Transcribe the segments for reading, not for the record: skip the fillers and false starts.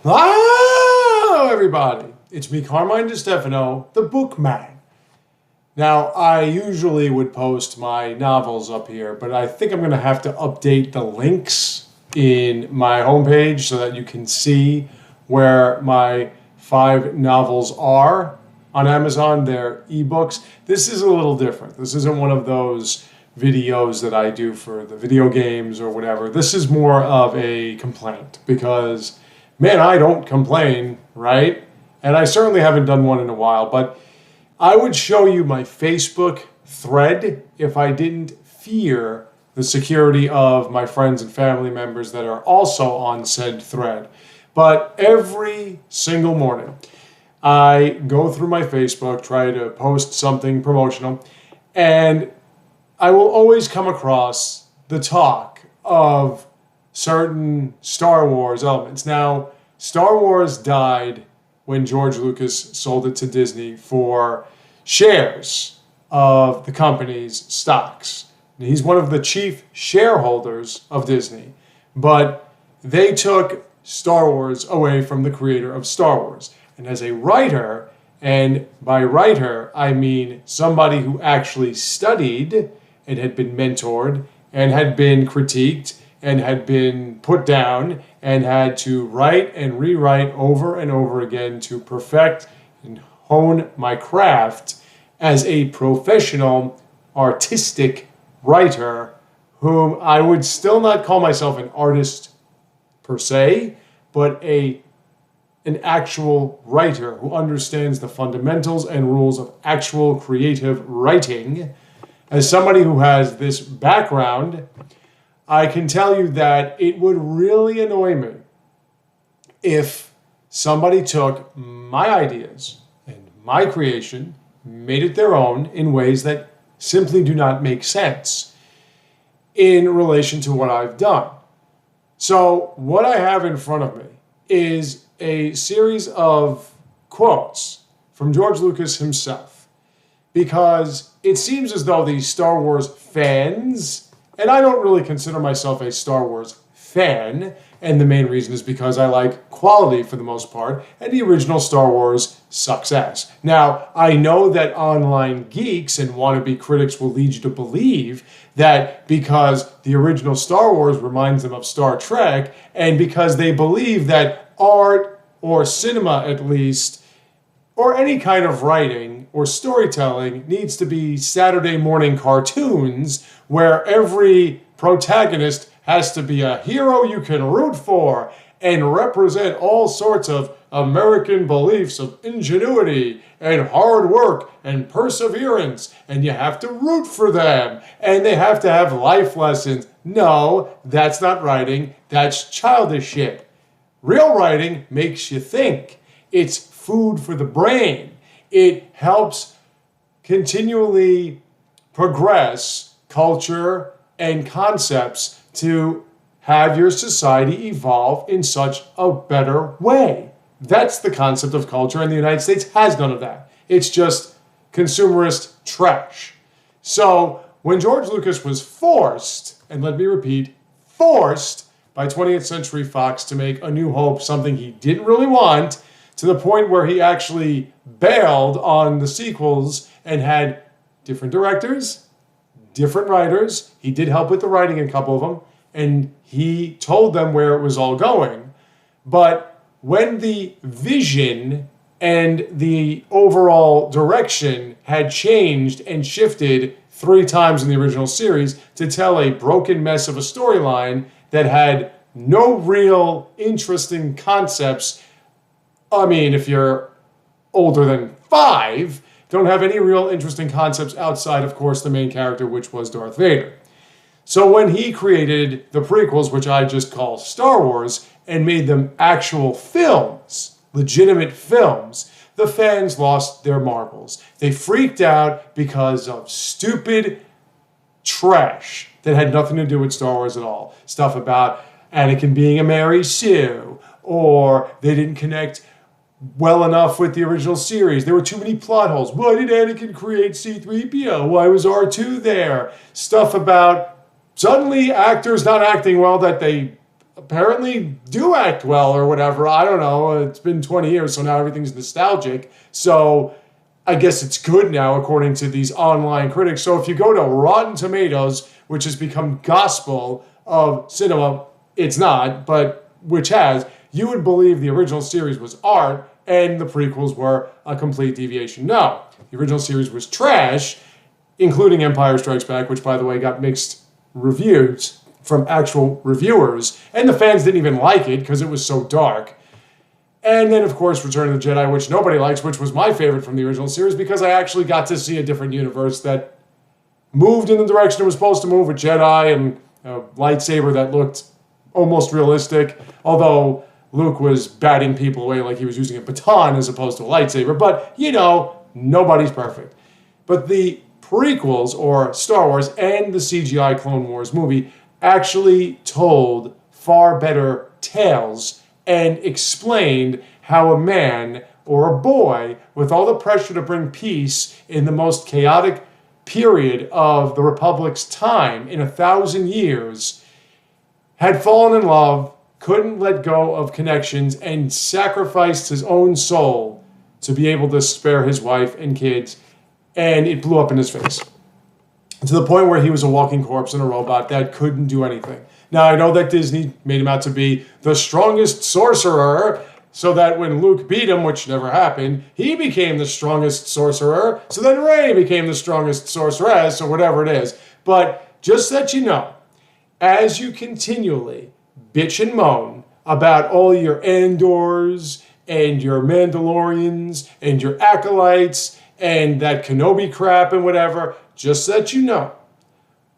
Hello, everybody. It's me, Carmine DeStefano, the Bookman. Now, I usually would post my novels up here, but I think I'm going to have to update the links in my homepage so that you can see where my 5 novels are on Amazon. They're ebooks. This is a little different. This isn't one of those videos that I do for the video games or whatever. This is more of a complaint because, man, I don't complain, right? And I certainly haven't done one in a while, but I would show you my Facebook thread if I didn't fear the security of my friends and family members that are also on said thread. But every single morning, I go through my Facebook, try to post something promotional, and I will always come across the talk of certain Star Wars elements. Now, Star Wars died when George Lucas sold it to Disney for shares of the company's stocks. He's one of the chief shareholders of Disney, but they took Star Wars away from the creator of Star Wars. And as a writer, and by writer, I mean somebody who actually studied and had been mentored and had been critiqued and had been put down and had to write and rewrite over and over again to perfect and hone my craft as a professional artistic writer, whom I would still not call myself an artist per se, but an actual writer who understands the fundamentals and rules of actual creative writing. As somebody who has this background, I can tell you that it would really annoy me if somebody took my ideas and my creation, made it their own in ways that simply do not make sense in relation to what I've done. So what I have in front of me is a series of quotes from George Lucas himself, because it seems as though these Star Wars fans, and I don't really consider myself a Star Wars fan, and the main reason is because I like quality for the most part, and the original Star Wars sucks ass. Now, I know that online geeks and wannabe critics will lead you to believe that because the original Star Wars reminds them of Star Trek, and because they believe that art, or cinema at least, or any kind of writing or storytelling needs to be Saturday morning cartoons where every protagonist has to be a hero you can root for and represent all sorts of American beliefs of ingenuity and hard work and perseverance, and you have to root for them, and they have to have life lessons. No, that's not writing. That's childish shit. Real writing makes you think. It's food for the brain. It helps continually progress culture and concepts to have your society evolve in such a better way. That's the concept of culture, and the United States has none of that. It's just consumerist trash. So when George Lucas was forced, and let me repeat, forced by 20th Century Fox to make A New Hope something he didn't really want, to the point where he actually bailed on the sequels and had different directors, different writers. He did help with the writing in a couple of them, and he told them where it was all going. But when the vision and the overall direction had changed and shifted 3 times in the original series to tell a broken mess of a storyline that had no real interesting concepts. I mean, if you're older than 5, don't have any real interesting concepts outside, of course, the main character, which was Darth Vader. So when he created the prequels, which I just call Star Wars, and made them actual films, legitimate films, the fans lost their marbles. They freaked out because of stupid trash that had nothing to do with Star Wars at all. Stuff about Anakin being a Mary Sue, or they didn't connect well enough with the original series. There were too many plot holes. Why did Anakin create C-3PO? Why was R2 there? Stuff about suddenly actors not acting well that they apparently do act well or whatever. I don't know. It's been 20 years, so now everything's nostalgic. So I guess it's good now, according to these online critics. So if you go to Rotten Tomatoes, which has become gospel of cinema, it's not, but which has, you would believe the original series was art and the prequels were a complete deviation. No, the original series was trash, including Empire Strikes Back, which, by the way, got mixed reviews from actual reviewers, and the fans didn't even like it because it was so dark. And then, of course, Return of the Jedi, which nobody likes, which was my favorite from the original series because I actually got to see a different universe that moved in the direction it was supposed to move, with Jedi and a lightsaber that looked almost realistic, although Luke was batting people away like he was using a baton as opposed to a lightsaber. But, you know, nobody's perfect. But the prequels, or Star Wars, and the CGI Clone Wars movie actually told far better tales and explained how a man or a boy, with all the pressure to bring peace in the most chaotic period of the Republic's time in 1,000 years, had fallen in love, couldn't let go of connections, and sacrificed his own soul to be able to spare his wife and kids, and it blew up in his face. To the point where he was a walking corpse and a robot that couldn't do anything. Now, I know that Disney made him out to be the strongest sorcerer, so that when Luke beat him, which never happened, he became the strongest sorcerer, so then Rey became the strongest sorceress, or whatever it is. But just so that you know, as you continually bitch and moan about all your Andors and your Mandalorians and your Acolytes and that Kenobi crap and whatever, just so that you know,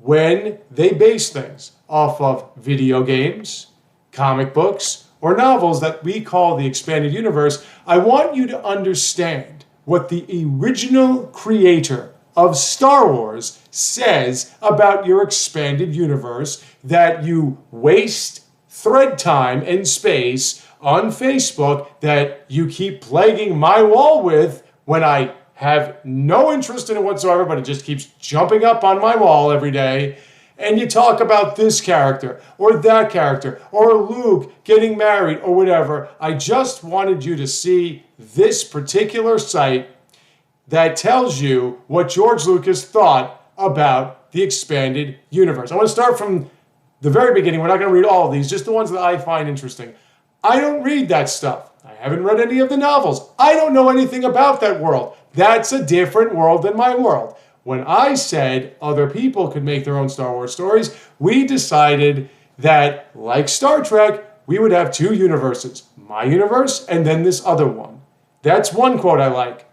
when they base things off of video games, comic books, or novels that we call the expanded universe, I want you to understand what the original creator of Star Wars says about your expanded universe that you waste thread time and space on Facebook that you keep plaguing my wall with when I have no interest in it whatsoever, but it just keeps jumping up on my wall every day. And you talk about this character or that character or Luke getting married or whatever. I just wanted you to see this particular site that tells you what George Lucas thought about the expanded universe. I want to start from the very beginning. We're not going to read all of these, just the ones that I find interesting. I don't read that stuff. I haven't read any of the novels. I don't know anything about that world. That's a different world than my world. When I said other people could make their own Star Wars stories, we decided that, like Star Trek, we would have two universes. My universe and then this other one. That's one quote I like.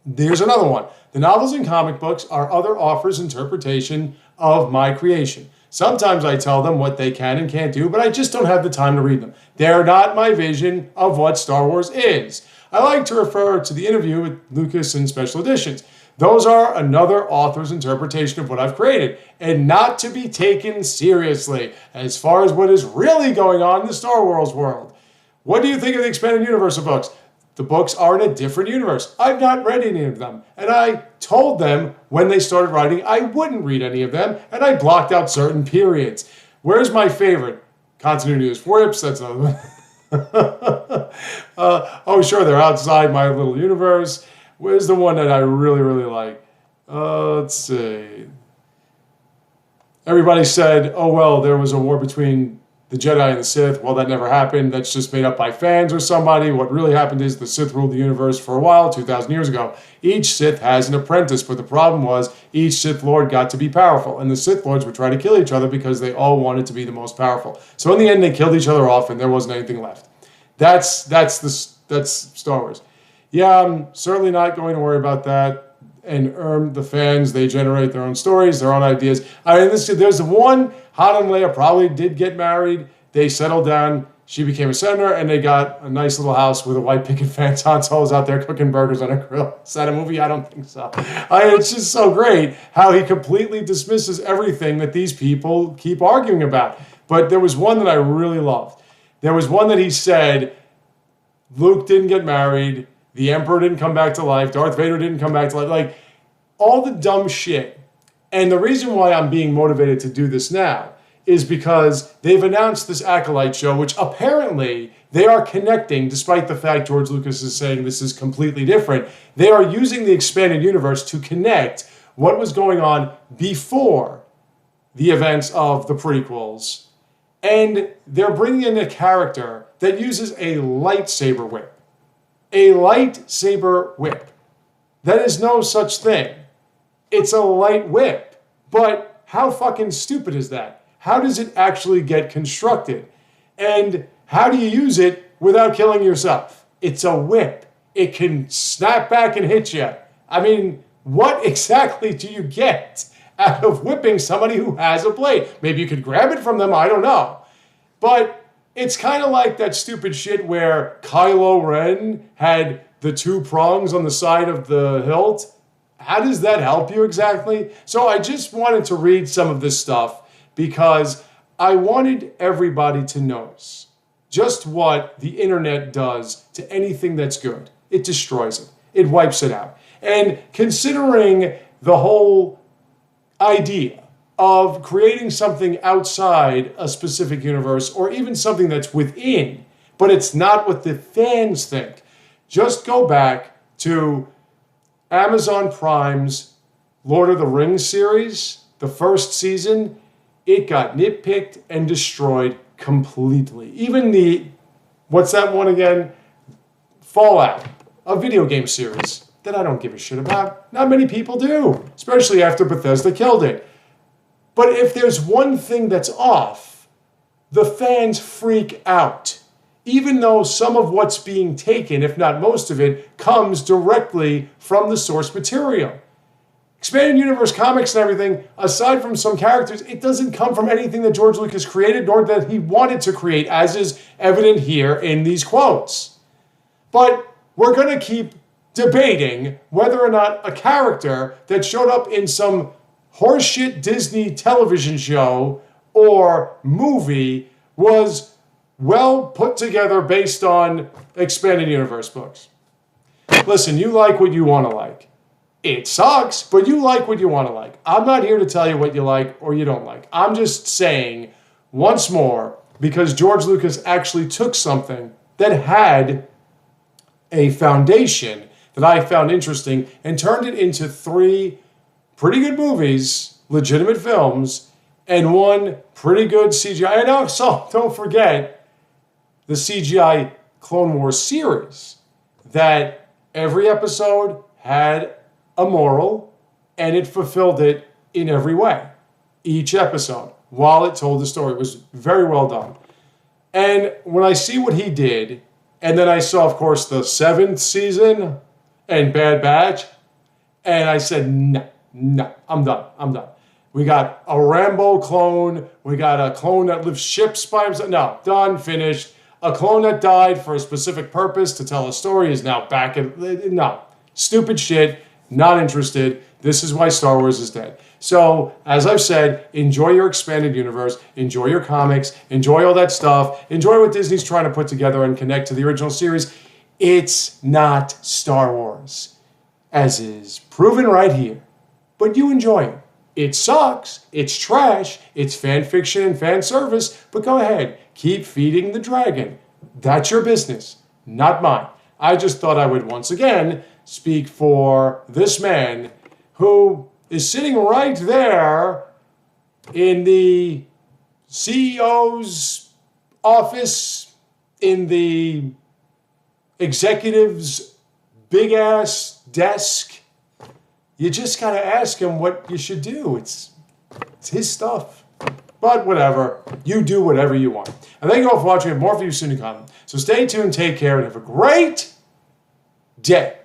There's another one. The novels and comic books are other authors' interpretation of my creation. Sometimes I tell them what they can and can't do, but I just don't have the time to read them. They're not my vision of what Star Wars is. I like to refer to the interview with Lucas in special editions. Those are another author's interpretation of what I've created, and not to be taken seriously as far as what is really going on in the Star Wars world. What do you think of the expanded universe of books? The books are in a different universe. I've not read any of them. And I told them when they started writing I wouldn't read any of them, and I blocked out certain periods. Where's my favorite? Continuity is whips. That's another one. Oh, sure, they're outside my little universe. Where's the one that I really, really like? Let's see. Everybody said, oh, well, there was a war between the Jedi and the Sith. Well, that never happened. That's just made up by fans or somebody. What really happened is the Sith ruled the universe for a while, 2,000 years ago. Each Sith has an apprentice, but the problem was each Sith Lord got to be powerful, and the Sith Lords would try to kill each other because they all wanted to be the most powerful. So in the end, they killed each other off, and there wasn't anything left. That's Star Wars. Yeah, I'm certainly not going to worry about that. And the fans, they generate their own stories, their own ideas. I mean, there's one, Han and Leia probably did get married. They settled down. She became a senator, and they got a nice little house with a white picket fence. Han Solo's out there cooking burgers on a grill. Is that a movie? I don't think so. It's just so great how he completely dismisses everything that these people keep arguing about. But there was one that I really loved. There was one that he said, Luke didn't get married. The Emperor didn't come back to life. Darth Vader didn't come back to life. Like, all the dumb shit. And the reason why I'm being motivated to do this now is because they've announced this Acolyte show, which apparently they are connecting, despite the fact George Lucas is saying this is completely different. They are using the expanded universe to connect what was going on before the events of the prequels. And they're bringing in a character that uses a lightsaber whip. A lightsaber whip. That is no such thing. It's a light whip. But how fucking stupid is that? How does it actually get constructed? And how do you use it without killing yourself? It's a whip. It can snap back and hit you. I mean, what exactly do you get out of whipping somebody who has a blade? Maybe you could grab it from them, I don't know. But it's kind of like that stupid shit where Kylo Ren had the two prongs on the side of the hilt. How does that help you exactly? So I just wanted to read some of this stuff because I wanted everybody to notice just what the internet does to anything that's good. It destroys it. It wipes it out. And considering the whole idea of creating something outside a specific universe or even something that's within, but it's not what the fans think, just go back to Amazon Prime's Lord of the Rings series, the first season. It got nitpicked and destroyed completely. Even the, what's that one again? Fallout, a video game series that I don't give a shit about. Not many people do, especially after Bethesda killed it. But if there's one thing that's off, the fans freak out. Even though some of what's being taken, if not most of it, comes directly from the source material. Expanded Universe comics and everything, aside from some characters, it doesn't come from anything that George Lucas created, nor that he wanted to create, as is evident here in these quotes. But we're going to keep debating whether or not a character that showed up in some horseshit Disney television show or movie was well put together based on Expanded Universe books. Listen, you like what you want to like. It sucks, but you like what you want to like. I'm not here to tell you what you like or you don't like. I'm just saying once more, because George Lucas actually took something that had a foundation that I found interesting and turned it into 3 pretty good movies, legitimate films, and 1 pretty good CGI. And also, don't forget the CGI Clone Wars series, that every episode had a moral and it fulfilled it in every way. Each episode, while it told the story, it was very well done. And when I see what he did, and then I saw, of course, the 7th season and Bad Batch, and I said, no, I'm done. We got a Rambo clone. We got a clone that lifts ships by himself. No, done, finished. A clone that died for a specific purpose to tell a story is now back in. No, stupid shit. Not interested. This is why Star Wars is dead. So, as I've said, enjoy your expanded universe. Enjoy your comics. Enjoy all that stuff. Enjoy what Disney's trying to put together and connect to the original series. It's not Star Wars, as is proven right here. But you enjoy it. It sucks, it's trash, it's fan fiction and fan service, but go ahead, keep feeding the dragon. That's your business, not mine. I just thought I would once again speak for this man who is sitting right there in the CEO's office, in the executive's big-ass desk. You just got to ask him what you should do. It's his stuff. But whatever. You do whatever you want. And thank you all for watching. I have more for you soon to come. So stay tuned, take care, and have a great day.